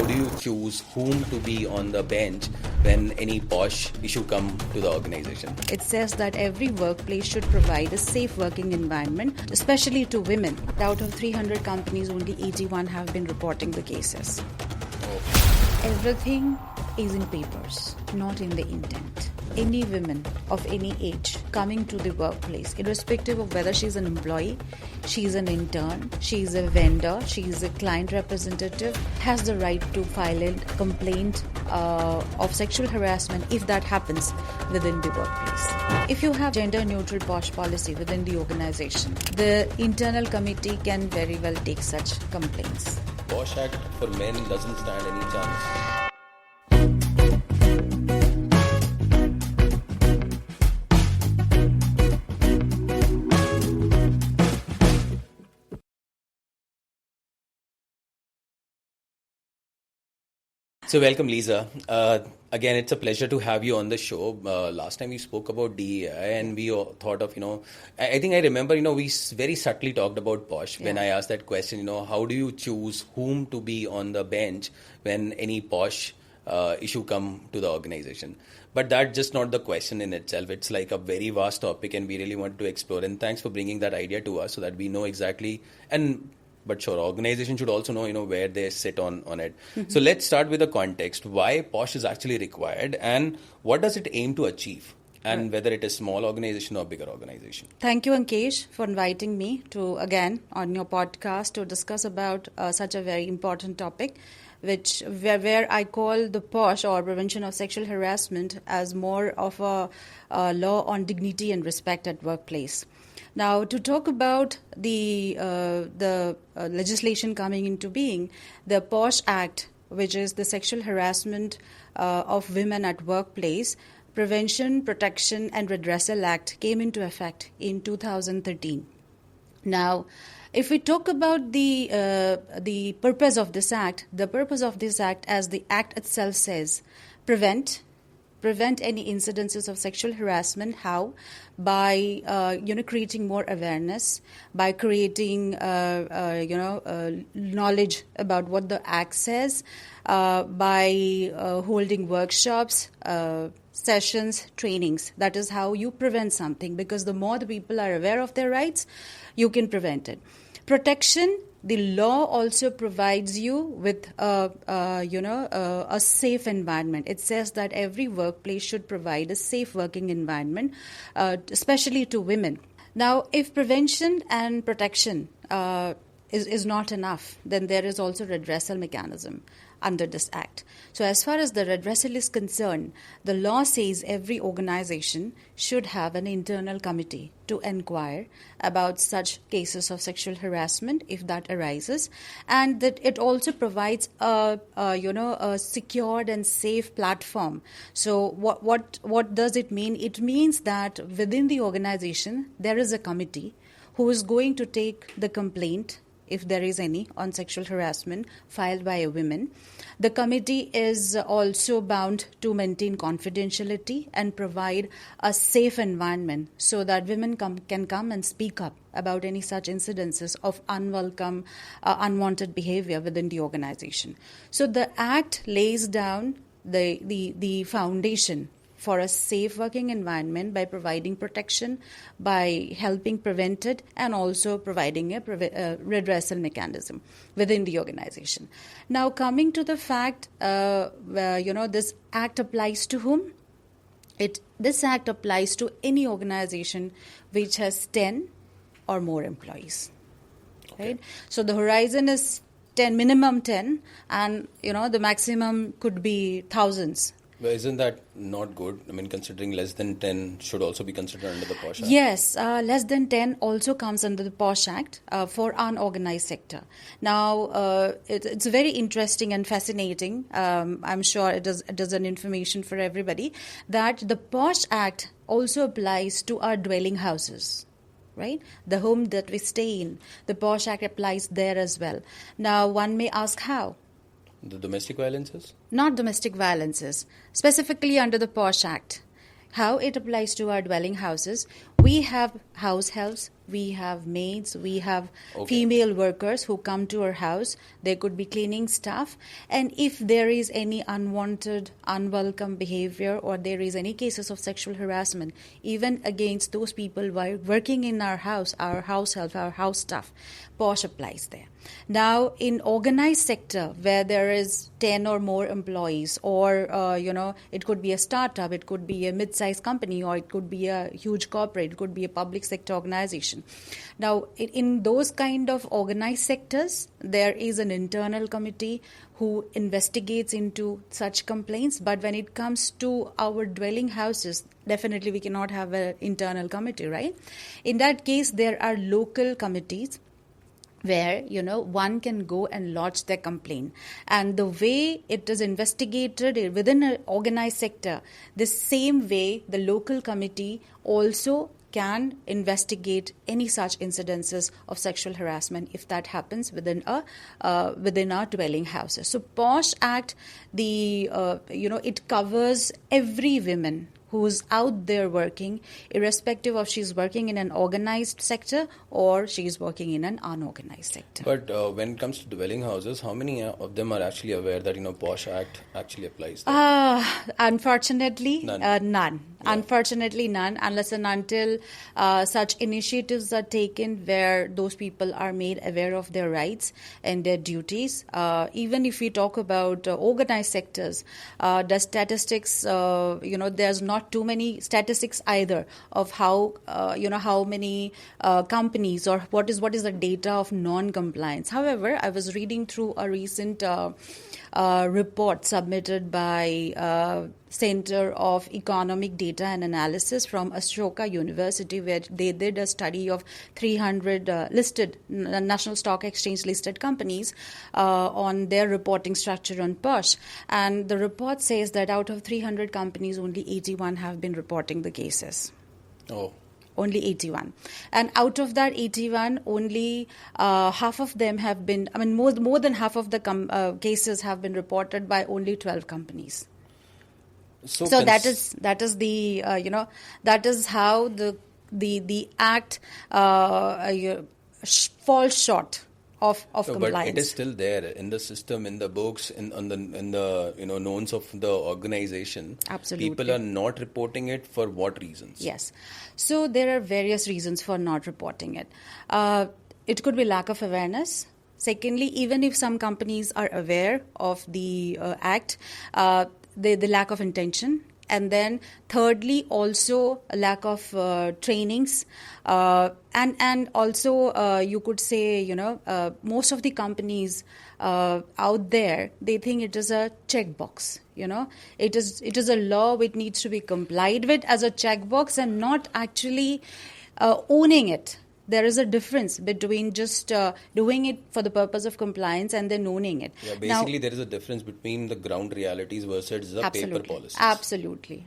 how do you choose whom to be on the bench when any POSH issue come to the organization? It says that every workplace should provide a safe working environment, especially to women. Out of 300 companies, only 81 have been reporting the cases. Everything is in papers, not in the intent. Any woman of any age coming to the workplace, irrespective of whether she's an employee, she's an intern, she's a vendor, she's a client representative, has the right to file a complaint of sexual harassment if that happens within the workplace. If you have gender-neutral POSH policy within the organization, the internal committee can very well take such complaints. POSH Act for men doesn't stand any chance. So welcome, Leeza. Again, it's a pleasure to have you on the show. Last time we spoke about DEI and we thought of, I think I remember, we very subtly talked about POSH when I asked that question, how do you choose whom to be on the bench when any POSH issue come to the organization? But that's just not the question in itself. It's like a very vast topic and we really wanted to explore. And thanks for bringing that idea to us so that we know exactly. But sure, organization should also know, where they sit on it. Mm-hmm. So let's start with the context. Why POSH is actually required and what does it aim to achieve? And whether it is small organization or bigger organization. Thank you, Ankesh, for inviting me again on your podcast to discuss about such a very important topic, where I call the POSH or prevention of sexual harassment as more of a law on dignity and respect at workplace. Now, to talk about the legislation coming into being, the POSH Act, which is the Sexual Harassment of Women at Workplace, Prevention, Protection and Redressal Act came into effect in 2013. Now, if we talk about the purpose of this act, as the act itself says, prevent any incidences of sexual harassment. How? By creating more awareness, by creating knowledge about what the act says, by holding workshops, sessions, trainings. That is how you prevent something, because the more the people are aware of their rights, you can prevent it. Protection. The law also provides you with a safe environment. It says that every workplace should provide a safe working environment, especially to women. Now, if prevention and protection is not enough, then there is also redressal mechanism under this act. So as far as the redressal is concerned, the law says every organization should have an internal committee to inquire about such cases of sexual harassment if that arises, and that it also provides a secured and safe platform. So what does it mean? It means that within the organization there is a committee who is going to take the complaint, if there is any, on sexual harassment filed by a woman. The committee is also bound to maintain confidentiality and provide a safe environment so that women can come and speak up about any such incidences of unwelcome, unwanted behavior within the organization. So the Act lays down the foundation for a safe working environment by providing protection, by helping prevent it, and also providing a redressal mechanism within the organization. Now, coming to the fact, this act applies to whom? This act applies to any organization which has 10 or more employees. Okay. Right? So the horizon is 10, minimum 10, and the maximum could be thousands. But isn't that not good? I mean, considering less than 10 should also be considered under the POSH Act? Yes, less than 10 also comes under the POSH Act for unorganized sector. Now, it's very interesting and fascinating. I'm sure it is an information for everybody that the POSH Act also applies to our dwelling houses. Right? The home that we stay in, the POSH Act applies there as well. Now, one may ask how? The domestic violences? Not domestic violences, specifically under the POSH Act. How it applies to our dwelling houses, We have house helps, we have maids, we have female workers who come to our house. There could be cleaning staff. And if there is any unwanted, unwelcome behavior, or there is any cases of sexual harassment, even against those people working in our house help, our house staff, POSH applies there. Now, in organized sector where there is 10 or more employees, or it could be a startup, it could be a mid-sized company, or it could be a huge corporate, it could be a public sector organization. Now, in those kind of organized sectors, there is an internal committee who investigates into such complaints. But when it comes to our dwelling houses, definitely we cannot have an internal committee, right? In that case, there are local committees where one can go and lodge their complaint, and the way it is investigated within an organized sector, the same way the local committee also can investigate any such incidences of sexual harassment if that happens within our dwelling houses. So POSH Act, it covers every woman who's out there working, irrespective of she's working in an organized sector or she's working in an unorganized sector. But when it comes to dwelling houses, how many of them are actually aware that POSH Act actually applies there? Unfortunately, none. Yeah. Unfortunately, none, unless and until such initiatives are taken where those people are made aware of their rights and their duties. Even if we talk about organized sectors, the statistics, there's not too many statistics either of how many companies or what is the data of non-compliance. However, I was reading through a recent report submitted by Center of Economic Data and Analysis from Ashoka University, where they did a study of 300 listed National Stock Exchange listed companies on their reporting structure on POSH. And the report says that out of 300 companies, only 81 have been reporting the cases. Oh. Only 81. And out of that 81, only half of them have been, more than half of the cases have been reported by only 12 companies. So that is the that is how the act falls short of compliance. But it is still there in the system, in the books, in the knowns of the organization. Absolutely. People are not reporting it for what reasons? Yes. So there are various reasons for not reporting it. It could be lack of awareness. Secondly, even if some companies are aware of the act, the lack of intention. And then thirdly, also a lack of trainings. And also you could say, most of the companies out there, they think it is a checkbox. It is a law which needs to be complied with as a checkbox and not actually owning it. There is a difference between just doing it for the purpose of compliance and then owning it. Yeah, basically there is a difference between the ground realities versus the paper policies. Absolutely.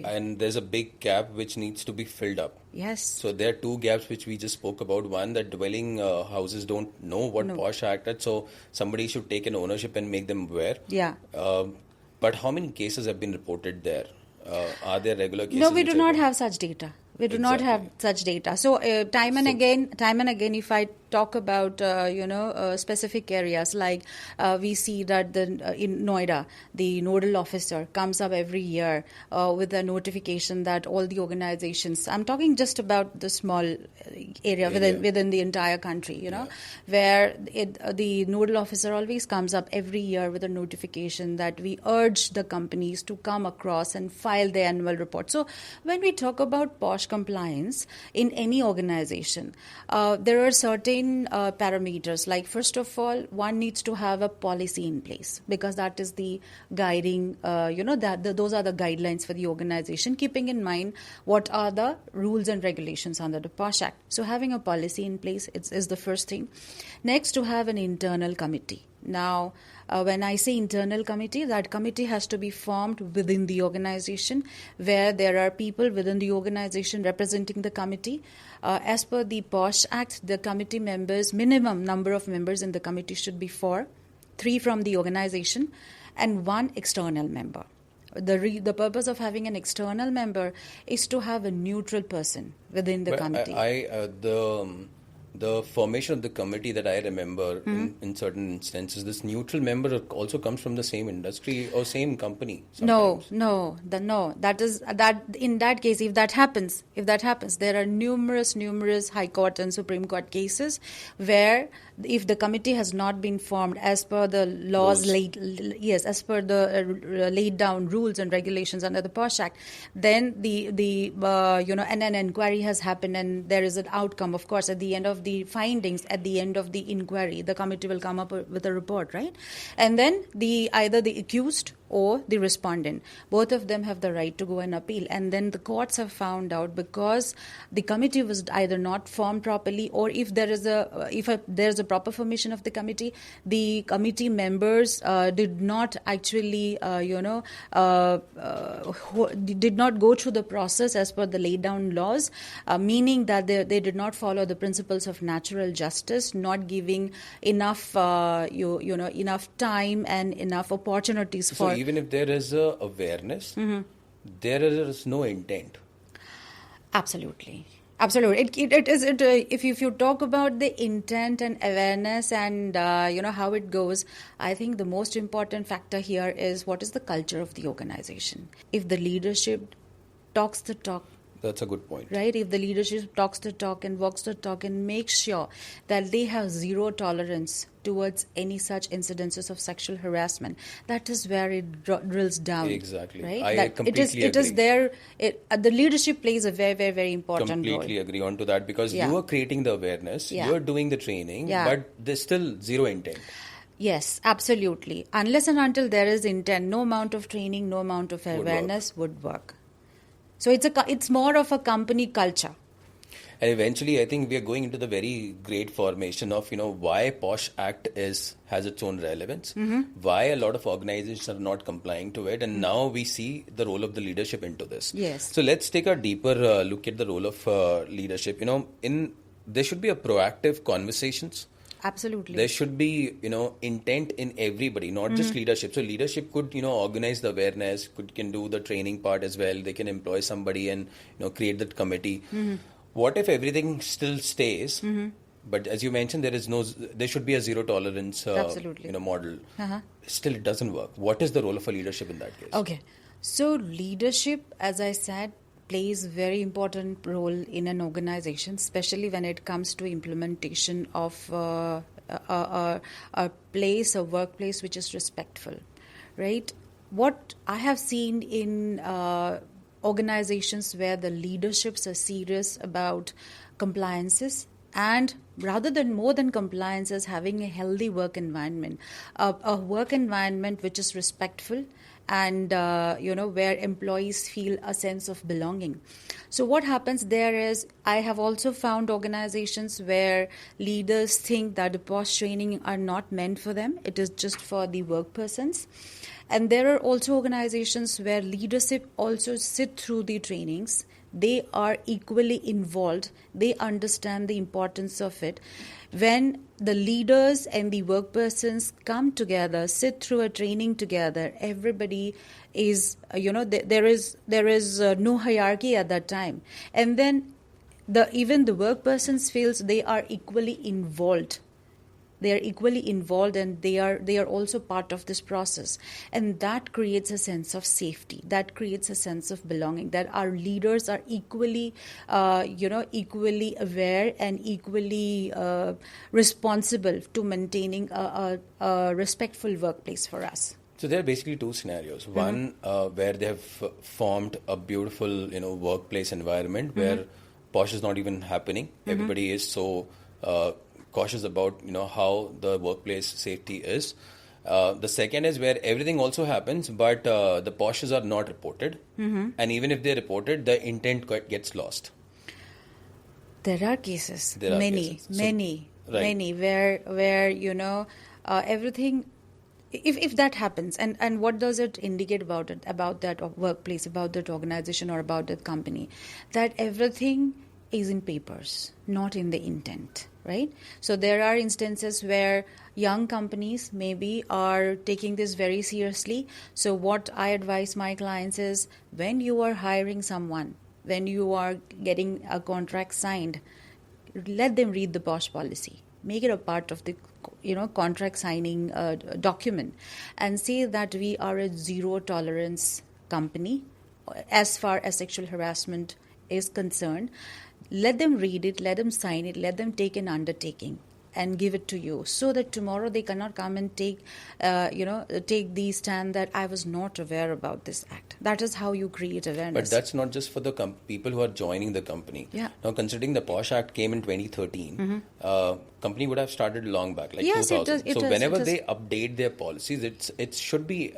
And there's a big gap which needs to be filled up. Yes. So there are two gaps which we just spoke about. One, that dwelling houses don't know what POSH Act is, so somebody should take an ownership and make them aware. Yeah. But how many cases have been reported there? Are there regular cases? No, we do not have such data. We do not have such data. So time and again, if I talk about specific areas, like we see that in Noida, the nodal officer comes up every year with a notification that all the organizations, I'm talking just about the small area within the entire country, where the nodal officer always comes up every year with a notification that we urge the companies to come across and file their annual report. So when we talk about POSH compliance in any organization, there are certain parameters. Like, first of all, one needs to have a policy in place, because that is the guiding, those are the guidelines for the organization, keeping in mind what are the rules and regulations under the POSH Act. So having a policy in place is the first thing. Next, to have an internal committee. Now, when I say internal committee, that committee has to be formed within the organization, where there are people within the organization representing the committee. As per the POSH Act, the committee members, minimum number of members in the committee should be 4, 3 from the organization, and 1 external member. the purpose of having an external member is to have a neutral person within the But committee. The formation of the committee that I remember in certain instances, this neutral member also comes from the same industry or same company. Sometimes. No. That is that. In that case, if that happens, there are numerous High Court and Supreme Court cases where, if the committee has not been formed as per the laws as per the laid down rules and regulations under the POSH Act, then and an inquiry has happened and there is an outcome. Of course, at the end of the findings, at the end of the inquiry, the committee will come up with a report, right? And then either the accused or the respondent, both of them have the right to go and appeal. And then the courts have found out, because the committee was either not formed properly, or if there is a proper formation of the committee members did not actually did not go through the process as per the laid down laws, meaning that they did not follow the principles of natural justice, not giving enough enough time and enough opportunities for. So even if there is awareness, there is no intent. Absolutely. If you talk about the intent and awareness and how it goes, I think the most important factor here is what is the culture of the organization. If the leadership talks the talk. That's a good point. Right? If the leadership talks the talk and walks the talk and makes sure that they have zero tolerance towards any such incidences of sexual harassment, that is where it drills down. Exactly. Right? I completely agree. It is there. The leadership plays a very, very, very important role. Completely agree on to that, because you are creating the awareness, you are doing the training, but there's still zero intent. Yes, absolutely. Unless and until there is intent, no amount of training, no amount of awareness would work. So it's more of a company culture. And eventually, I think we are going into the very great formation of, why POSH Act has its own relevance, why a lot of organizations are not complying to it, and now we see the role of the leadership into this. Yes. So let's take a deeper look at the role of leadership. There should be a proactive conversations. Absolutely. There should be, intent in everybody, not just leadership. So leadership could, organize the awareness, can do the training part as well. They can employ somebody and, create that committee. What if everything still stays? But as you mentioned, there should be a zero tolerance, model. Still, it doesn't work. What is the role of a leadership in that case? Okay. So leadership, as I said, plays a very important role in an organization, especially when it comes to implementation of a workplace which is respectful, right? What I have seen in organizations where the leaderships are serious about compliances, and rather than more than compliances, having a healthy work environment, a work environment which is respectful, and where employees feel a sense of belonging. So what happens there is, I have also found organizations where leaders think that the POSH training are not meant for them. It is just for the work persons. And there are also organizations where leadership also sit through the trainings. They are equally involved. They understand the importance of it. When the leaders and the work persons come together, sit through a training together, everybody is, there is no hierarchy at that time. And then even the work persons feels they are equally involved. They are equally involved, and they are also part of this process, and that creates a sense of safety. That creates a sense of belonging. That our leaders are equally aware and equally responsible to maintaining a respectful workplace for us. So there are basically two scenarios. One where they have formed a beautiful workplace environment where POSH is not even happening. Everybody is so cautious about how the workplace safety is. The second is where everything also happens, but the POSHs are not reported, and even if they're reported, the intent gets lost. There are cases, many, where everything. If that happens, and what does it indicate about that workplace, about that organization, or about that company, that everything is in papers, not in the intent, right? So there are instances where young companies maybe are taking this very seriously. So what I advise my clients is, when you are hiring someone, when you are getting a contract signed, let them read the POSH policy. Make it a part of the contract signing document, and say that we are a zero tolerance company as far as sexual harassment is concerned. Let them read it, let them sign it, let them take an undertaking and give it to you, so that tomorrow they cannot come and take the stand that I was not aware about this act. That is how you create awareness. But that's not just for the people who are joining the company. Yeah. Now, considering the POSH Act came in 2013, company would have started long back, like Yes, 2000. it does, whenever it does. they update their policies, it should be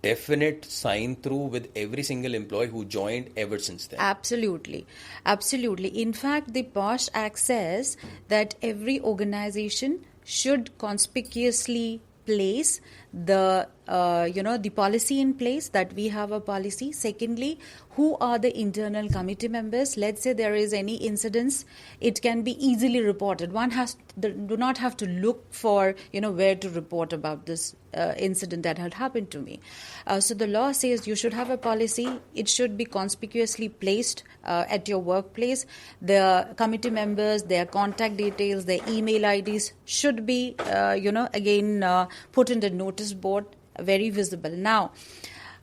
definite sign through with every single employee who joined ever since then. Absolutely. In fact, the POSH Act says that every organization should conspicuously place the policy in place, that we have a policy. Secondly, who are the internal committee members? Let's say there is any incidents, it can be easily reported. One do not have to look for where to report about this incident that had happened to me. So the law says you should have a policy. It should be conspicuously placed at your workplace. The committee members, their contact details, their email IDs should be put in the notice board, very visible. Now,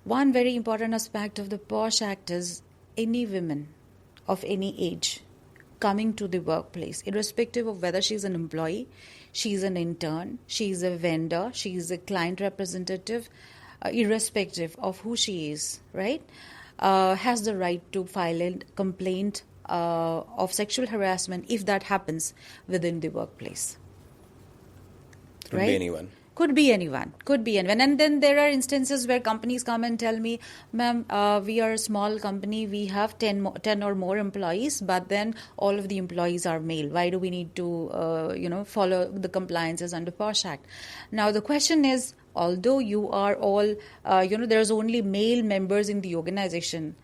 one very important aspect of the POSH Act is any women of any age coming to the workplace, irrespective of whether she's an employee, she's an intern, she's a vendor, she's a client representative, irrespective of who she is, right, has the right to file a complaint of sexual harassment if that happens within the workplace. Could be anyone. Could be anyone. And then there are instances where companies come and tell me, ma'am, we are a small company, we have 10 or more employees, but then all of the employees are male. Why do we need to, follow the compliances under POSH Act? Now, the question is, although you are all, there's only male members in the organization,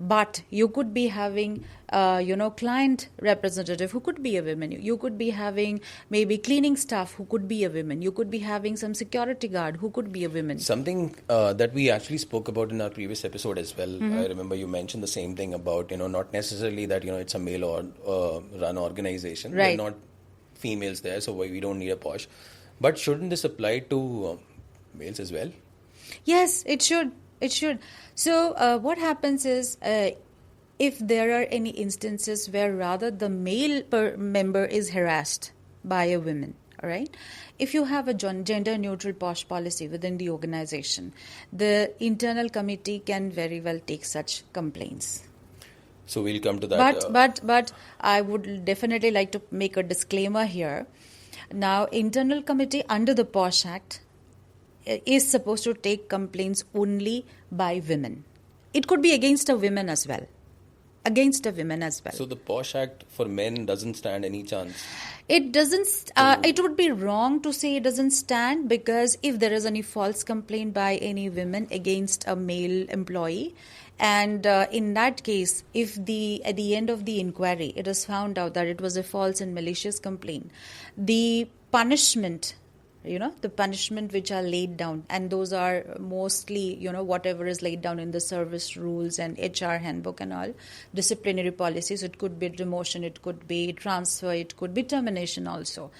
but you could be having, client representative who could be a woman. You could be having maybe cleaning staff who could be a woman. You could be having some security guard who could be a woman. Something that we actually spoke about in our previous episode as well. I remember you mentioned the same thing about, not necessarily that, it's a male or run organization. Right. There are not females there, so we don't need a POSH. But shouldn't this apply to males as well? Yes, it should. So what happens is, if there are any instances where rather the male member is harassed by a woman, all right, if you have a gender-neutral POSH policy within the organization, the internal committee can very well take such complaints. So we'll come to that. But I would definitely like to make a disclaimer here. Now, internal committee under the POSH Act is supposed to take complaints only by women. It could be against a woman as well. So the POSH Act for men doesn't stand any chance? It doesn't. It would be wrong to say it doesn't stand, because if there is any false complaint by any women against a male employee, and in that case, if at the end of the inquiry it is found out that it was a false and malicious complaint, the punishment which are laid down, and those are mostly, whatever is laid down in the service rules and HR handbook and all, disciplinary policies. It could be demotion, it could be transfer, it could be termination also.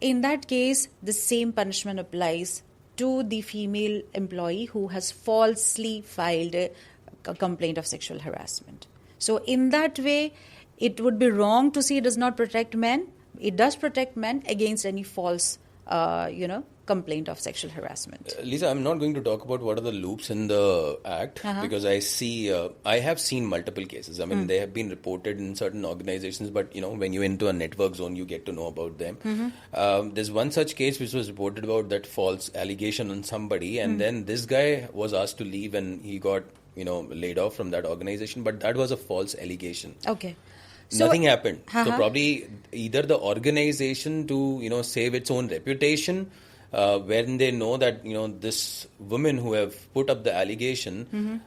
In that case, the same punishment applies to the female employee who has falsely filed a complaint of sexual harassment. So in that way, it would be wrong to say it does not protect men. It does protect men against any false complaint of sexual harassment. Leeza, I'm not going to talk about what are the loops in the Act, because I have seen multiple cases. I mean, they have been reported in certain organizations, but, when you're into a network zone, you get to know about them. There's one such case which was reported about that false allegation on somebody, and then this guy was asked to leave and he got, laid off from that organization, but that was a false allegation. Okay. So, nothing happened. So probably either the organization to, save its own reputation when they know that this woman who have put up the allegation,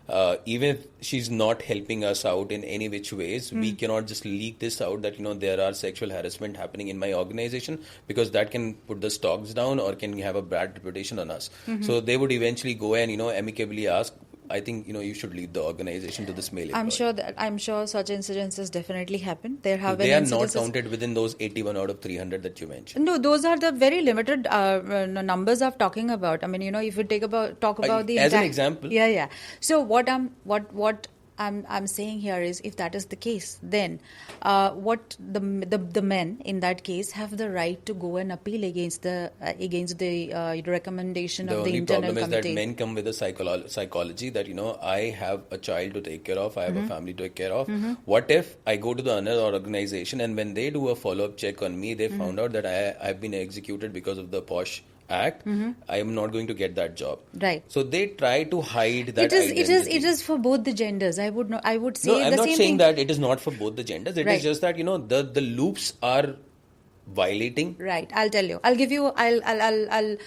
even if she's not helping us out in any which ways, we cannot just leak this out that there are sexual harassment happening in my organization, because that can put the stocks down or can have a bad reputation on us. So they would eventually go and amicably ask, I think you should leave the organization to this male employee. I'm sure such incidences definitely happen. There have been They are not counted within those 81 out of 300 that you mentioned. No, those are the very limited numbers I'm talking about. I mean, if you talk about the as an example. Yeah. So what I'm saying here is, if that is the case, then what the men in that case have the right to go and appeal against the recommendation of the internal committee. The only problem is that men come with a psychology that I have a child to take care of, I have a family to take care of. What if I go to the another organization and when they do a follow-up check on me, they found out that I've been executed because of the POSH Act, I am not going to get that job. Right. So they try to hide that identity. It is for both the genders. I would say no, the I'm not same saying thing. that it is not for both the genders. It Right. is just that the loops are violating. Right. I'll tell you. I'll give you a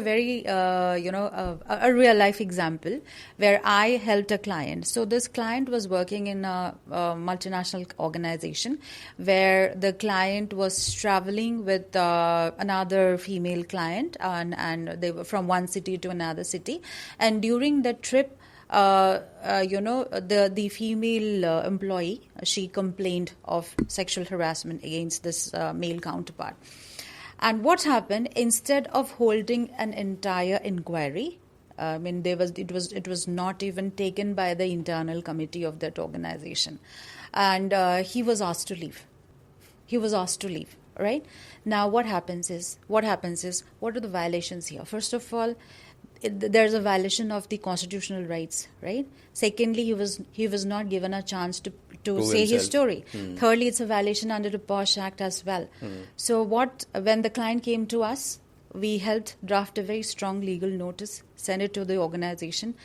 very a real life example where I helped a client. So this client was working in a multinational organization where the client was traveling with another female client, and they were from one city to another city, and during the trip, the female employee, she complained of sexual harassment against this male counterpart. And what happened, instead of holding an entire inquiry, it was not even taken by the internal committee of that organization, and he was asked to leave. Right? Now what happens is, what are the violations here? First of all, there's a violation of the constitutional rights, right? Secondly, he was not given a chance to say his story. Thirdly, it's a violation under the POSH Act as well. So when the client came to us, we helped draft a very strong legal notice, send it to the organization,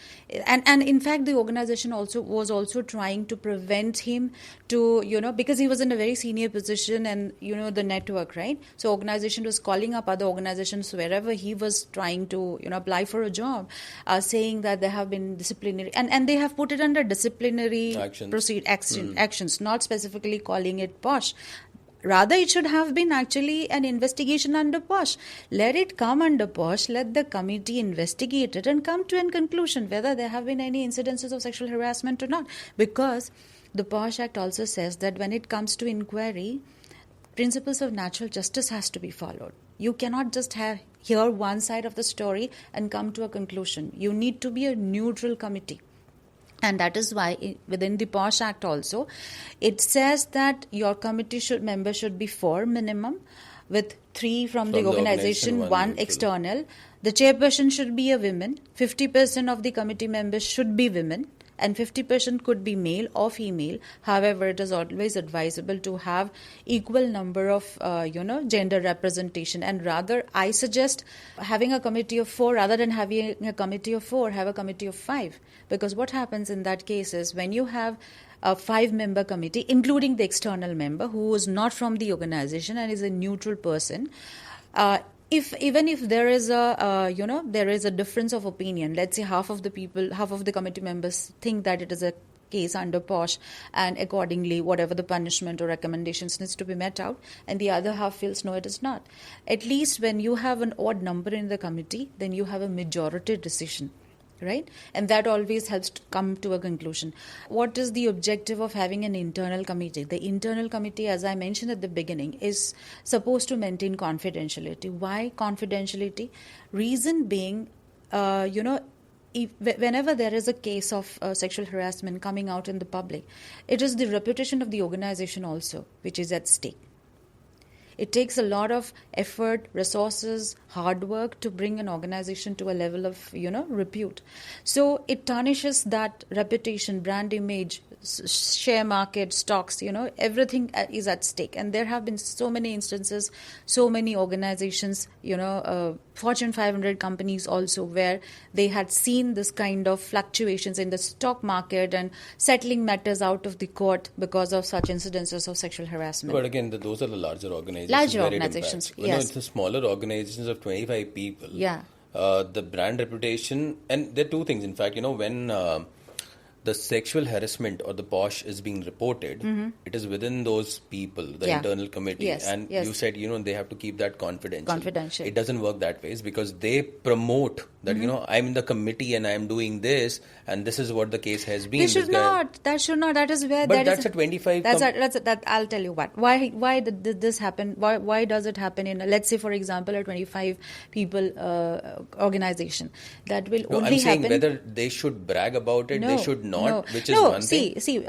and in fact the organization was also trying to prevent him to because he was in a very senior position, and the network, right? So organization was calling up other organizations wherever he was trying to apply for a job, saying that there have been disciplinary, and they have put it under disciplinary actions, not specifically calling it POSH. Rather, it should have been actually an investigation under POSH. Let it come under POSH, let the committee investigate it and come to a conclusion whether there have been any incidences of sexual harassment or not. Because the POSH Act also says that when it comes to inquiry, principles of natural justice has to be followed. You cannot just hear one side of the story and come to a conclusion. You need to be a neutral committee. And that is why within the POSH Act also, it says that your committee members should be 4 minimum, with 3 from the organization, 1 external. The chairperson should be a woman. 50% of the committee members should be women, and 50% could be male or female. However, it is always advisable to have equal number of gender representation, and rather I suggest having a committee of 4 rather than having a committee of 4, have a committee of 5, because what happens in that case is, when you have a 5-member committee, including the external member who is not from the organization and is a neutral person, even if there is a difference of opinion, let's say half of the committee members think that it is a case under POSH, and accordingly whatever the punishment or recommendations needs to be met out, and the other half feels no, it is not. At least when you have an odd number in the committee, then you have a majority decision. Right? And that always helps to come to a conclusion. What is the objective of having an internal committee? The internal committee, as I mentioned at the beginning, is supposed to maintain confidentiality. Why confidentiality? Reason being, whenever there is a case of sexual harassment coming out in the public, it is the reputation of the organization also which is at stake. It takes a lot of effort, resources, hard work to bring an organization to a level of, repute. So it tarnishes that reputation, brand image, share market, stocks, everything is at stake. And there have been so many instances, so many organizations, Fortune 500 companies also, where they had seen this kind of fluctuations in the stock market and settling matters out of the court because of such incidences of sexual harassment. But again, those are the larger organizations. Larger where organizations, it impacts. yes. It's the smaller organizations of 25 people. Yeah. The brand reputation, and there are two things. In fact, when the sexual harassment or the POSH is being reported, it is within those people, the internal committee. Yes, and yes. you said, they have to keep that confidential. Confidential. It doesn't work that way. It's because they promote that, I'm in the committee and I'm doing this, and this is what the case has been. They should not. That should not. That is where. But that's a 25. That I'll tell you what. Why did this happen? Why does it happen in, let's say, for example, a 25 people organization? That will only happen. I'm saying whether they should brag about it, they should not, which is one thing. See,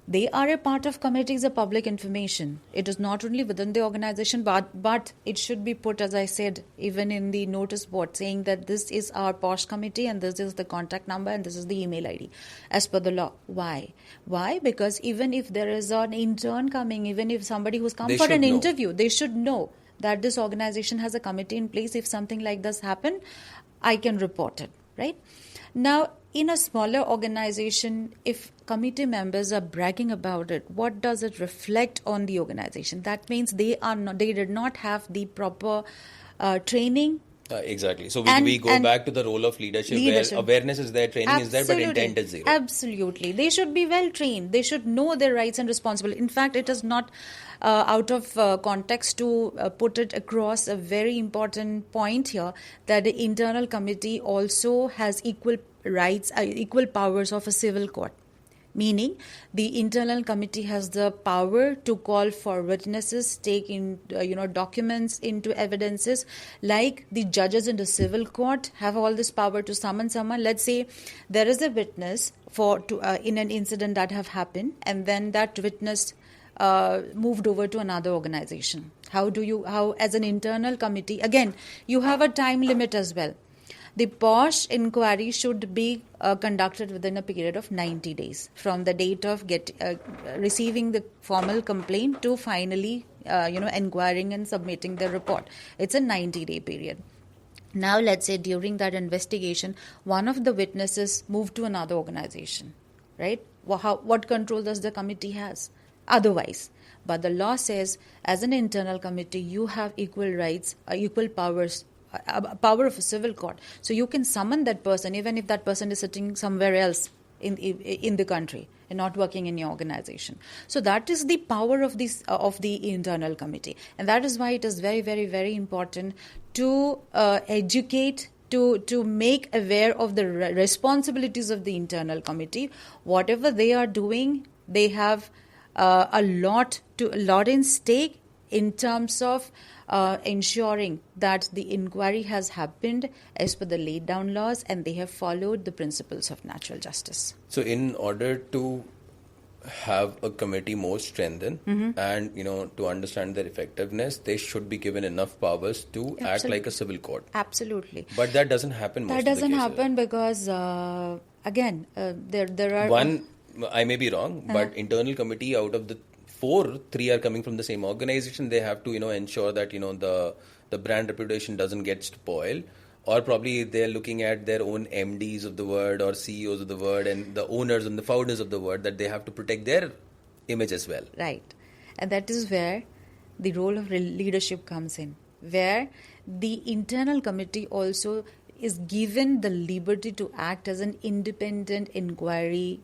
they are a part of committees of public information. It is not only within the organization, but it should be put, as I said, even in the notice board, saying that this is our POSH committee and this is the contact number and this is the email ID as per the law. Why? Because even if there is an intern coming, even if somebody who's come for an interview, they should know that this organization has a committee in place. If something like this happen, I can report it, right? Now, in a smaller organization, if committee members are bragging about it, what does it reflect on the organization? That means they did not have the proper training. Exactly. So we go back to the role of leadership where awareness is there, training is there, but intent is zero. Absolutely. They should be well trained. They should know their rights and responsibilities. In fact, it is not out of context to put it across a very important point here, that the internal committee also has equal rights, equal powers of a civil court. Meaning, the internal committee has the power to call for witnesses, take in documents into evidences, like the judges in the civil court have all this power to summon someone. Let's say there is a witness in an incident that have happened, and then that witness moved over to another organization. How as an internal committee, again, you have a time limit as well. The POSH inquiry should be conducted within a period of 90 days from the date of receiving the formal complaint to finally, inquiring and submitting the report. It's a 90-day period. Now, let's say during that investigation, one of the witnesses moved to another organization, right? What control does the committee has? Otherwise. But the law says, as an internal committee, you have equal rights, equal powers, power of a civil court. So you can summon that person even if that person is sitting somewhere else in the country and not working in your organization. So that is the power of the internal committee, and that is why it is very, very, very important to educate, to make aware of the responsibilities of the internal committee. Whatever they are doing, they have a lot in stake in terms of ensuring that the inquiry has happened as per the laid down laws and they have followed the principles of natural justice. So in order to have a committee more strengthened and to understand their effectiveness, they should be given enough powers to act like a civil court. Absolutely. But that doesn't happen most of the cases. That doesn't happen because again there are one, I may be wrong, but internal committee, out of the 4, 3 are coming from the same organization. They have to ensure that the brand reputation doesn't get spoiled, or probably they're looking at their own MDs of the word or CEOs of the word and the owners and the founders of the word, that they have to protect their image as well. Right. And that is where the role of leadership comes in, where the internal committee also is given the liberty to act as an independent inquiry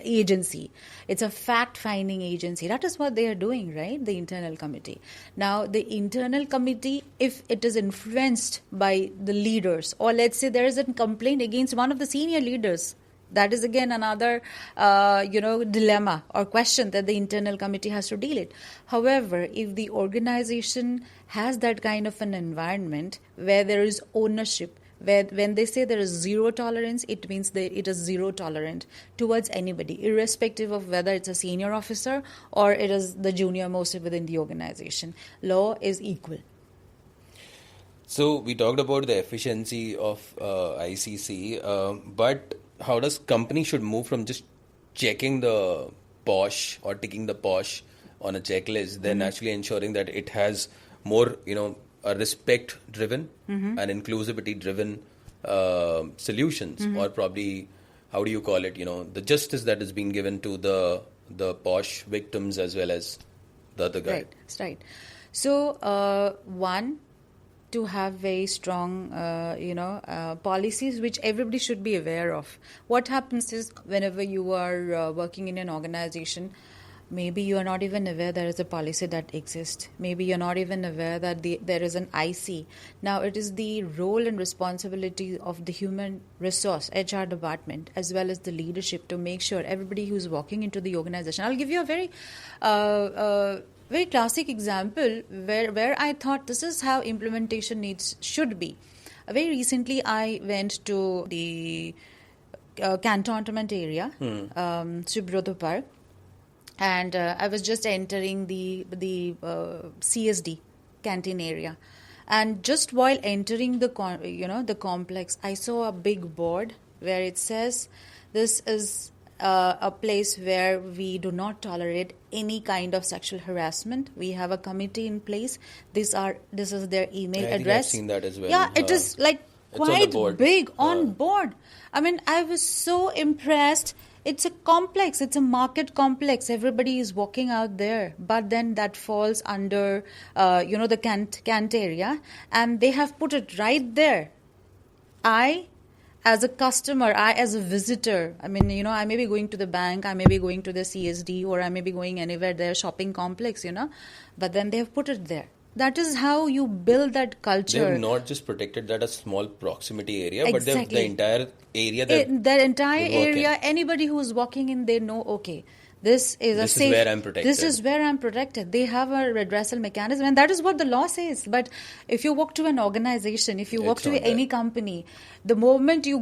agency. It's a fact-finding agency. That is what they are doing, right? The internal committee. Now, the internal committee, if it is influenced by the leaders, or let's say there is a complaint against one of the senior leaders, that is again another, dilemma or question that the internal committee has to deal with. However, if the organization has that kind of an environment where there is ownership, where when they say there is zero tolerance, it means that it is zero tolerant towards anybody, irrespective of whether it's a senior officer or it is the junior most within the organization. Law is equal. So we talked about the efficiency of ICC, but how does company should move from just checking the POSH or ticking the POSH on a checklist than actually ensuring that it has more, a respect-driven and inclusivity-driven solutions, or probably, how do you call it, the justice that is being given to the POSH victims as well as the other guy. Right, that's right. So, one, to have very strong, policies which everybody should be aware of. What happens is whenever you are working in an organization, maybe you are not even aware there is a policy that exists. Maybe you're not even aware that there is an IC. Now, it is the role and responsibility of the human resource, HR department, as well as the leadership to make sure everybody who's walking into the organization. I'll give you a very classic example where I thought this is how implementation should be. Very recently, I went to the cantonment area, Subroto Park, and I was just entering the CSD canteen area, and just while entering the complex, I saw a big board where it says, "This is a place where we do not tolerate any kind of sexual harassment. We have a committee in place. This is their email I think address." I've seen that as well. Yeah, it is like quite big on board. I mean, I was so impressed. It's a complex. It's a market complex. Everybody is walking out there, but then that falls under, the cant area, and they have put it right there. As a customer, as a visitor, I mean, I may be going to the bank, I may be going to the CSD, or I may be going anywhere there, shopping complex, but then they have put it there. That is how you build that culture. They have not just protected that a small proximity area, Exactly. but they have the entire area. The entire area, anybody who is walking in, they know, okay, this is a safe. This is where I'm protected. This is where I'm protected. They have a redressal mechanism, and that is what the law says. But if you walk to an organization, if you walk to any company, the moment you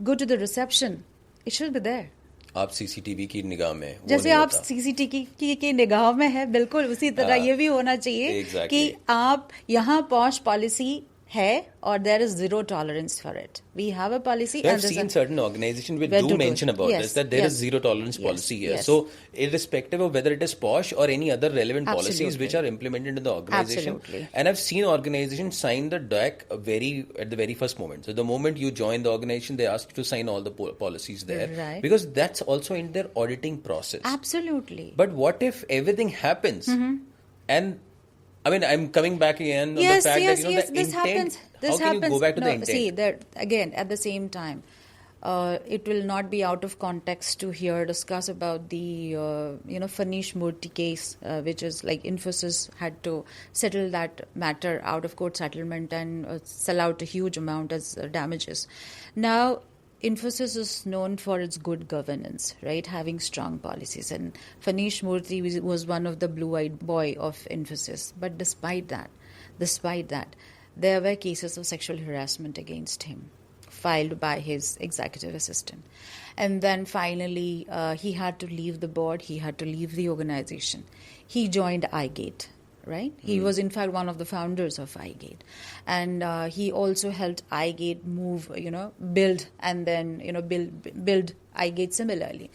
go to the reception, it should be there. आप CCTV की निगाह में जैसे आप CCTV की निगाह में है, बिल्कुल उसी तरह ये भी होना चाहिए कि आप यहाँ पॉश पॉलिसी है और there is zero tolerance for it. We have a policy. So I've seen certain organizations which do mention about this, that there is zero tolerance policy here. So irrespective of whether it is POSH or any other relevant policies which are implemented in the organization. And I've seen organizations sign the DAC at the very first moment. So the moment you join the organization, they ask you to sign all the policies there. Right. Because that's also in their auditing process. Absolutely. But what if everything happens and I mean, I'm coming back again on the fact that, the this intent, happens. How can you go back to the intent? See, there, again, at the same time, it will not be out of context to discuss about the, Fanish Murthy case, which is like Infosys had to settle that matter out of court settlement and sell out a huge amount as damages. Now, Infosys is known for its good governance, right? Having strong policies. And Fanish Murthy was one of the blue-eyed boy of Infosys. But despite that, there were cases of sexual harassment against him filed by his executive assistant. And then finally, he had to leave the board. He had to leave the organization. He joined iGate. Right? He was, in fact, one of the founders of iGate. And he also helped iGate move, build, and then, build iGate similarly.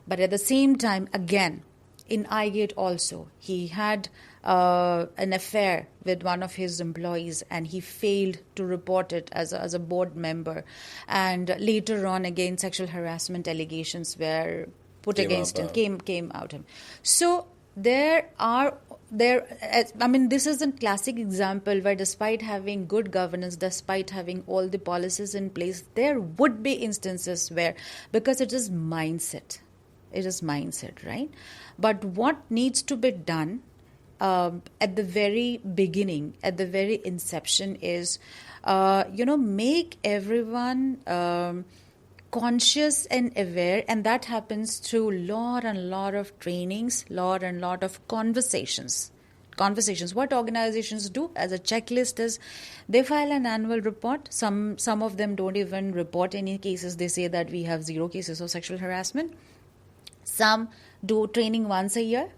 But at the same time, again, in iGate also, he had an affair with one of his employees, and he failed to report it as a board member. And later on, again, sexual harassment allegations were put against him, came out him. So this is a classic example where despite having good governance, despite having all the policies in place, there would be instances where, because it is mindset, right? But what needs to be done at the very beginning, at the very inception is, make everyone conscious and aware, and that happens through lot and lot of trainings, lot and lot of conversations. What organizations do as a checklist is they file an annual report. Some of them don't even report any cases. They say that we have 0 cases of sexual harassment. Some do training once a year.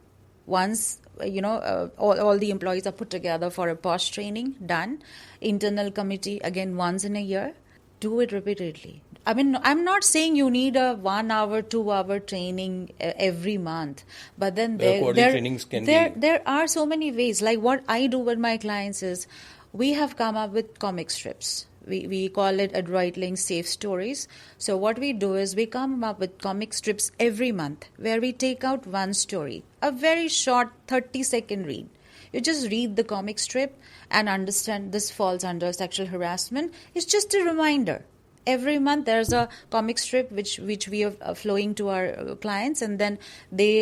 Once, all the employees are put together for a POSH training, done. Internal committee, again, once in a year. Do it repeatedly. I mean, I'm not saying you need a 1 hour, 2 hour training every month, but then quarterly trainings can be. There are so many ways. Like what I do with my clients is, we have come up with comic strips. We call it adroitling safe stories. So what we do is we come up with comic strips every month where we take out one story, a very short 30-second read. You just read the comic strip and understand this falls under sexual harassment. It's just a reminder. Every month there's a comic strip which we are flowing to our clients, and then they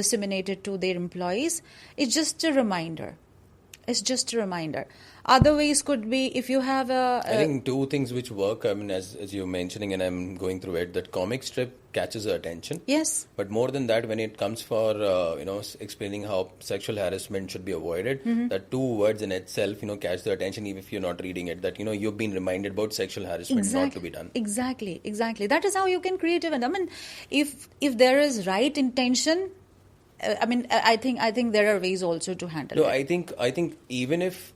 disseminate it to their employees. It's just a reminder. It's just a reminder. Other ways could be if you have I think two things which work, I mean, as you're mentioning, and I'm going through it, that comic strip catches the attention. Yes. But more than that, when it comes for, explaining how sexual harassment should be avoided, that two words in itself, catch the attention even if you're not reading it, that, you've been reminded about sexual harassment not to be done. Exactly. That is how you can create event. I mean, if there is right intention, I think there are ways also to handle it. I think even if,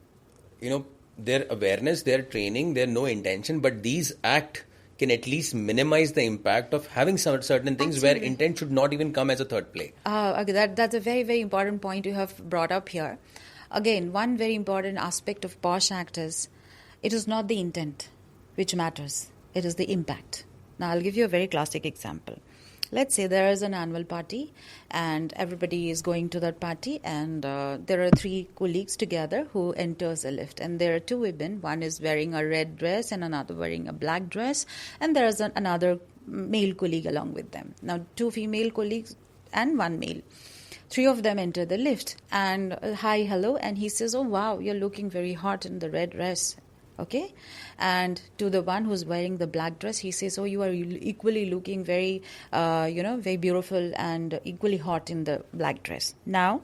their awareness, their training, their no intention, but these act can at least minimize the impact of having certain things. Absolutely. Where intent should not even come as a third play. Okay, that's a very, very important point you have brought up here. Again, one very important aspect of POSH Act is, it is not the intent which matters, it is the impact. Now, I'll give you a very classic example. Let's say there is an annual party and everybody is going to that party, and there are 3 colleagues together who enters a lift, and there are 2 women. One is wearing a red dress and another wearing a black dress, and there is another male colleague along with them. Now 2 female colleagues and 1 male. 3 of them enter the lift and hi, hello, and he says, "Oh wow, you're looking very hot in the red dress." Okay, and to the one who's wearing the black dress, he says, "Oh, you are equally looking very, very beautiful and equally hot in the black dress." Now,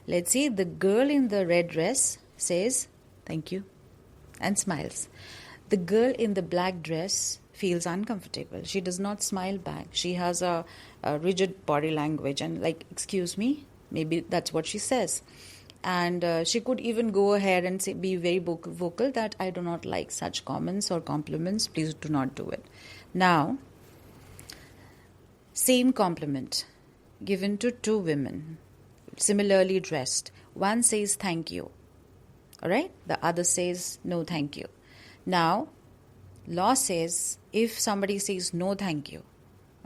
let's see, the girl in the red dress says, "Thank you," and smiles. The girl in the black dress feels uncomfortable. She does not smile back. She has a rigid body language and like, "Excuse me," maybe that's what she says. And she could even go ahead and be very vocal that, "I do not like such comments or compliments. Please do not do it." Now, same compliment given to 2 women, similarly dressed. One says, "Thank you." All right? The other says, "No, thank you." Now, law says if somebody says, "No, thank you,"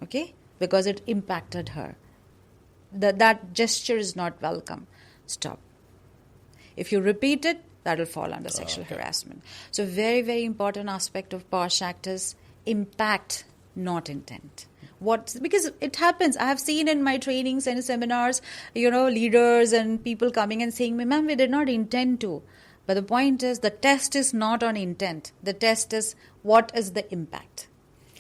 okay, because it impacted her, that gesture is not welcome, stop. If you repeat it, that will fall under sexual harassment. So very, very important aspect of POSH Act is impact, not intent. Because it happens. I have seen in my trainings and seminars, leaders and people coming and saying, "Ma'am, we did not intend to." But the point is, the test is not on intent. The test is what is the impact,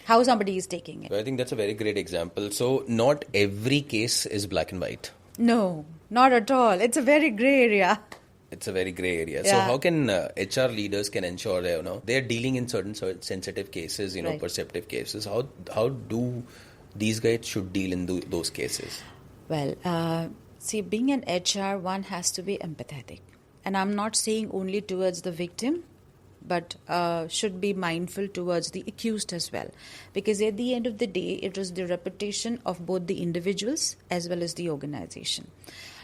how somebody is taking it. I think that's a very great example. So not every case is black and white. No, not at all. It's a very gray area. It's a very gray area. Yeah. So how can HR leaders can ensure they're dealing in certain sensitive cases, right, perceptive cases? How do these guys should deal in those cases? Well, see, being an HR, one has to be empathetic, and I'm not saying only towards the victim, but should be mindful towards the accused as well, because at the end of the day, it is the reputation of both the individuals as well as the organization.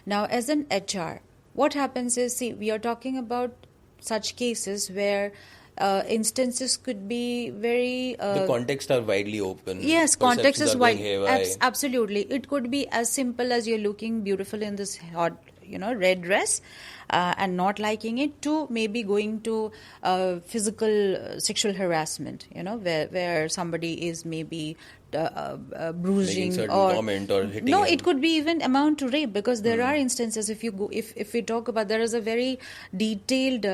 Now, as an HR, what happens is, see, we are talking about such cases where instances could be very... the contexts are widely open. Yes, context is wide. Haywire. Absolutely. It could be as simple as you're looking beautiful in this hot, red dress and not liking it, to maybe going to physical sexual harassment, where somebody is maybe bruising or comment or hitting. No, him. It could be even amount to rape, because there are instances. If you go, if we talk about, there is a very detailed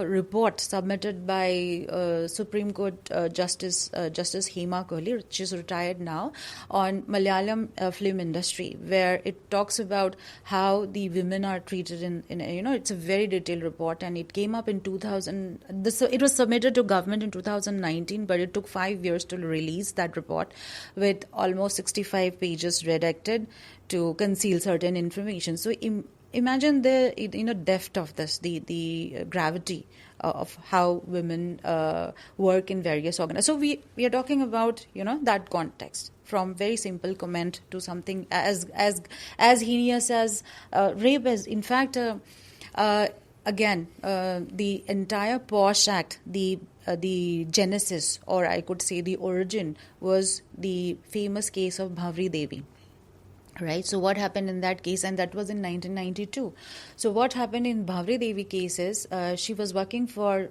report submitted by Supreme Court Justice Hema Kohli, which is retired now, on Malayalam film industry, where it talks about how the women are treated in it's a very detailed report, and it came up in 2000. It was submitted to government in 2019, but it took 5 years to release that report, with almost 65 pages redacted to conceal certain information. So imagine the depth of this, the gravity of how women work in various organizations. So we are talking about, that context, from very simple comment to something as heinous as rape. As in fact, again, the entire POSH Act, the genesis, or I could say the origin, was the famous case of Bhavri Devi. Right. So what happened in that case? And that was in 1992. So what happened in Bhavri Devi case is she was working for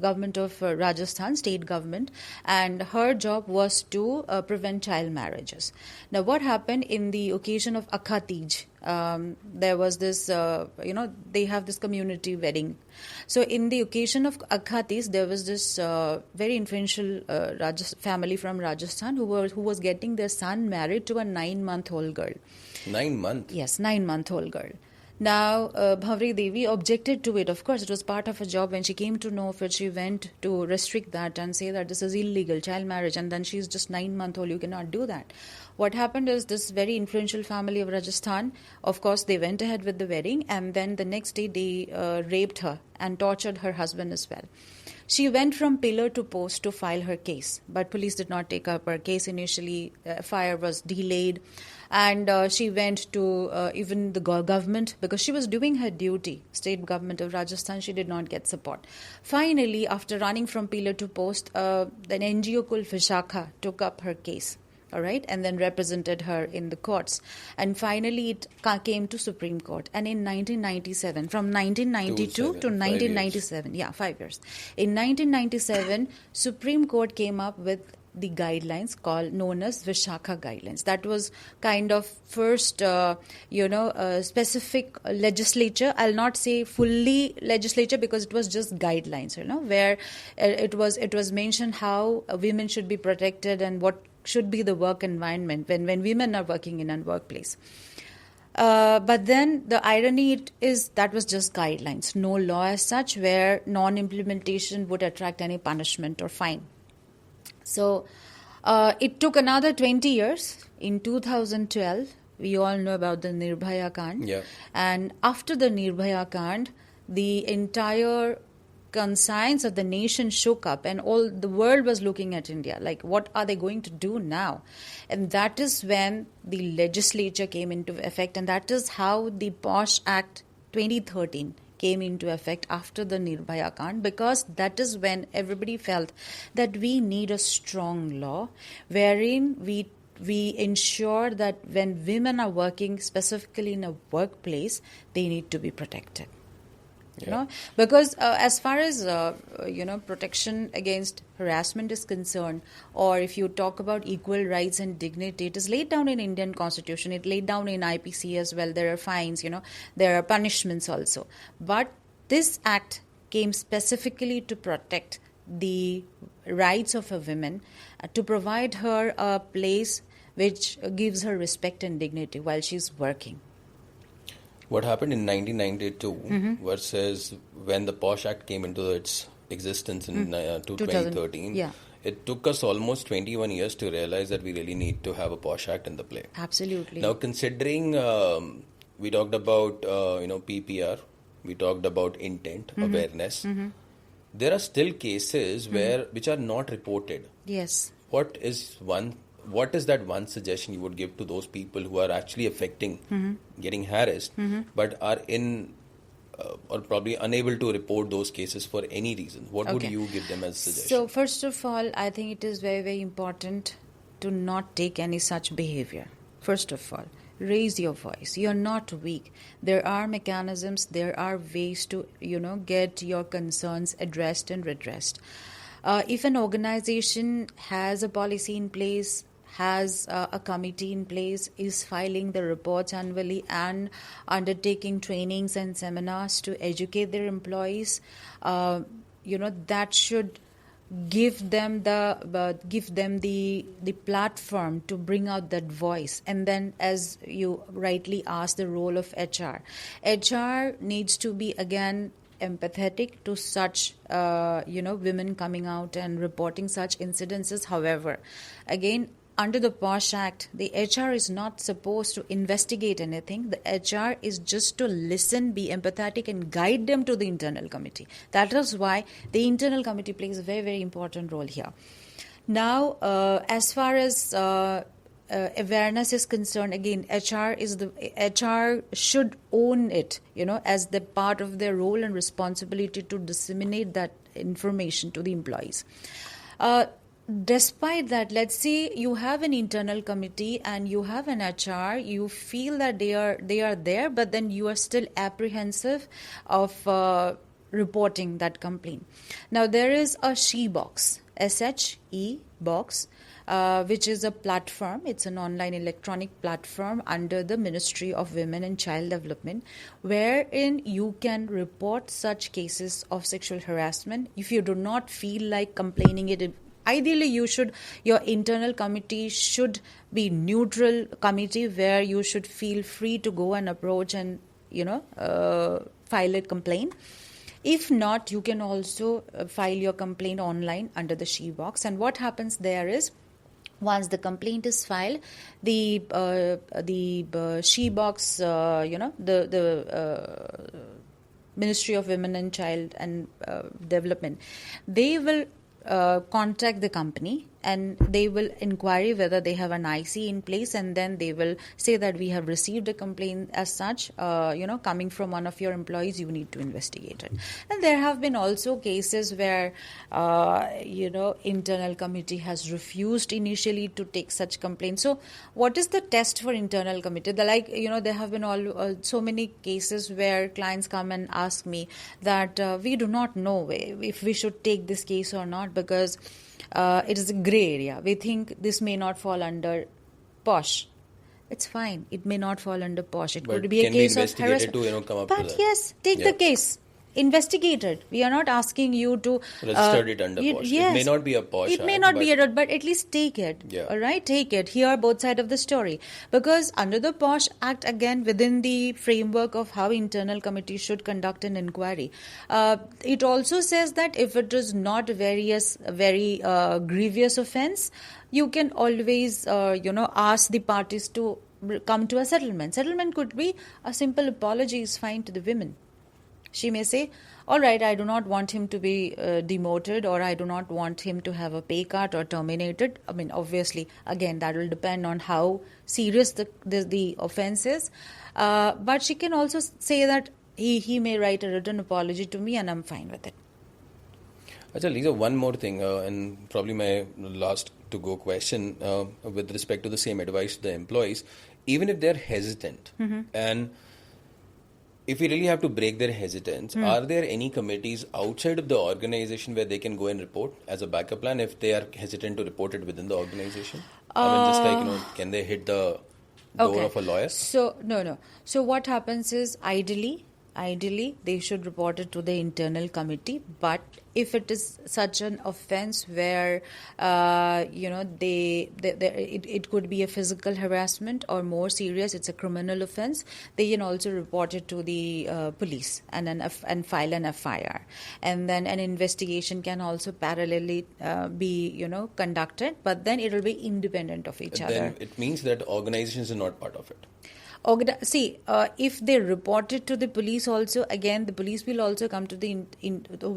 government of Rajasthan, state government, and her job was to prevent child marriages. Now, what happened in the occasion of Akha Teej? There was this, they have this community wedding. So in the occasion of Akha Teej, there was this very influential family from Rajasthan who was getting their son married to a 9-month-old girl. 9 months? Yes, 9-month-old girl. Now, Bhavri Devi objected to it. Of course, it was part of her job. When she came to know of it, she went to restrict that and say that this is illegal, child marriage, and then she's just 9-month-old, you cannot do that. What happened is this very influential family of Rajasthan, of course, they went ahead with the wedding, and then the next day they raped her and tortured her husband as well. She went from pillar to post to file her case, but police did not take up her case initially. FIR was delayed, and she went to even the government because she was doing her duty. State government of Rajasthan, she did not get support. Finally, after running from pillar to post, an NGO called Vishakha took up her case. All right, and then represented her in the courts. And finally, it came to Supreme Court. And in 1997, from 1992 to 1997, 5 years. In 1997, Supreme Court came up with the guidelines known as Vishakha guidelines. That was kind of first, specific legislature. I'll not say fully legislature because it was just guidelines, where it was mentioned how women should be protected and what should be the work environment when women are working in a workplace. But then the irony is that was just guidelines, no law as such, where non-implementation would attract any punishment or fine. So it took another 20 years. In 2012, we all know about the Nirbhaya Kand. Yeah. And after the Nirbhaya Kand, the entire conscience of the nation shook up, and all the world was looking at India like, what are they going to do now? And that is when the legislature came into effect, and that is how the POSH Act 2013 came into effect after the Nirbhaya Kand, because that is when everybody felt that we need a strong law wherein we ensure that when women are working specifically in a workplace, they need to be protected. Because as far as protection against harassment is concerned, or if you talk about equal rights and dignity, it is laid down in Indian Constitution. It laid down in IPC as well. There are fines, there are punishments also. But this act came specifically to protect the rights of a woman, to provide her a place which gives her respect and dignity while she's working. What happened in 1992 versus when the POSH Act came into its existence in 2013, it took us almost 21 years to realize that we really need to have a POSH Act in the play. Absolutely. Now, considering we talked about PPR, we talked about intent, awareness, there are still cases which are not reported. Yes. What is that one suggestion you would give to those people who are actually getting harassed, but are in or probably unable to report those cases for any reason? What would you give them as a suggestion? So first of all, I think it is very, very important to not take any such behavior. First of all, raise your voice. You're not weak. There are mechanisms, there are ways to, get your concerns addressed and redressed. If an organization has a policy in place, has a committee in place, is filing the reports annually and undertaking trainings and seminars to educate their employees, that should give them the platform to bring out that voice. And then, as you rightly asked, the role of HR. HR needs to be again empathetic to such women coming out and reporting such incidences. However, again, under the POSH Act, the HR is not supposed to investigate anything. The HR is just to listen, be empathetic, and guide them to the internal committee. That is why the internal committee plays a very, very important role here. Now, as far as awareness is concerned, again, HR should own it, as the part of their role and responsibility to disseminate that information to the employees. Despite that, let's say you have an internal committee and you have an HR, you feel that they are there, but then you are still apprehensive of reporting that complaint. Now, there is a SHE box, SHE box, which is a platform. It's an online electronic platform under the Ministry of Women and Child Development, wherein you can report such cases of sexual harassment. If you do not feel like complaining it, ideally your internal committee should be neutral committee where you should feel free to go and approach and file a complaint. If not, you can also file your complaint online under the SHE box. And what happens there is, once the complaint is filed, the SHE box, the Ministry of Women and Child and Development, they will contact the company and they will inquire whether they have an IC in place, and then they will say that we have received a complaint as such, coming from one of your employees, you need to investigate it. And there have been also cases where, internal committee has refused initially to take such complaints. So what is the test for internal committee? There have been so many cases where clients come and ask me that we do not know if we should take this case or not, because it is a gray area. We think this may not fall under POSH. It's fine. It may not fall under POSH. It could be a case of harassment. But yes, take the case. Investigate it. We are not asking you to register it under POSH. Yes, it may not be a POSH. It may not be a, but at least take it. Yeah. All right, take it. Hear both sides of the story. Because under the POSH Act, again, within the framework of how internal committee should conduct an inquiry, it also says that if it is not very grievous offense, you can always ask the parties to come to a settlement. Settlement could be a simple apology is fine to the women. She may say, all right, I do not want him to be demoted, or I do not want him to have a pay cut or terminated. I mean, obviously, again, that will depend on how serious the offense is. But she can also say that he may write a written apology to me and I'm fine with it. Achha, Leeza, one more thing, and probably my last to-go question with respect to the same advice to the employees. Even if they're hesitant and if we really have to break their hesitance, are there any committees outside of the organization where they can go and report as a backup plan if they are hesitant to report it within the organization? Can they hit the door of a lawyer? So, no. So what happens is, ideally, they should report it to the internal committee. But if it is such an offense where, it could be a physical harassment, or more serious, it's a criminal offense, they can also report it to the police and file an FIR. And then an investigation can also parallelly be, conducted, but then it will be independent of each other. Then it means that organizations are not part of it. If they report it to the police also, again, the police will also come to the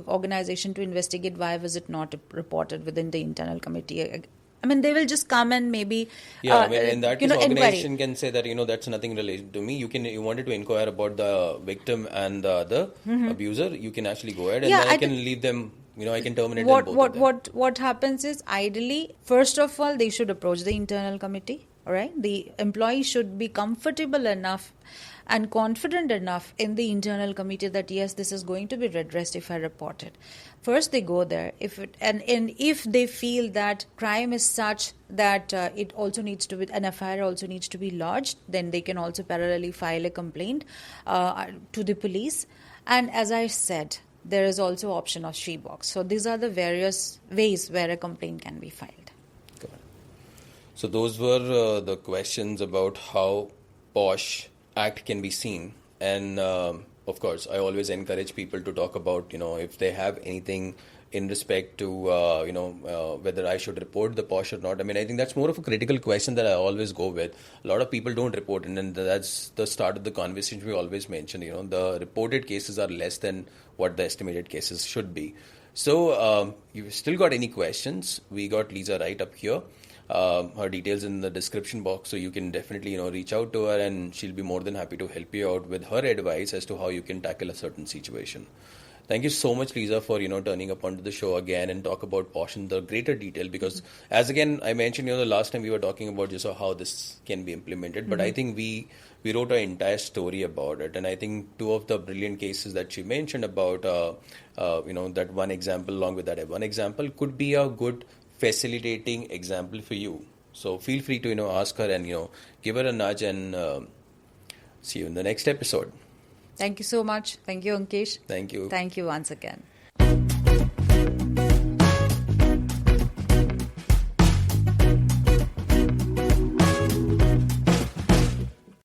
organization to investigate why was it not reported within the internal committee. I mean, they will just come and maybe... Yeah, in that case, organization inquiry. can say that, that's nothing related to me. You wanted to inquire about the victim and the abuser, you can actually go ahead and then I can leave them... I can terminate them both of them. What happens is, ideally, first of all, they should approach the internal committee. All right, the employee should be comfortable enough and confident enough in the internal committee that yes, this is going to be redressed if I report it. First, they go there. If they feel that crime is such that it also needs to be, an FIR also needs to be lodged, then they can also parallelly file a complaint to the police. And as I said, there is also option of SHE box. So these are the various ways where a complaint can be filed. So those were the questions about how POSH Act can be seen. And of course, I always encourage people to talk about, if they have anything in respect to whether I should report the POSH or not. I mean, I think that's more of a critical question that I always go with. A lot of people don't report, and then that's the start of the conversation. We always mention, the reported cases are less than what the estimated cases should be. So, you've still got any questions? We got Leeza right up here. Her details in the description box, so you can definitely reach out to her, and she'll be more than happy to help you out with her advice as to how you can tackle a certain situation. Thank you so much, Leeza, for turning up onto the show again and talk about POSH in the greater detail, because as again I mentioned, the last time we were talking about just how this can be implemented, but I think we wrote an entire story about it, and I think two of the brilliant cases that she mentioned about that one example along with that one example could be a good facilitating example for you. So feel free to ask her and give her a nudge, and see you in the next episode. Thank you so much. Thank you, Ankesh. Thank you. Thank you once again.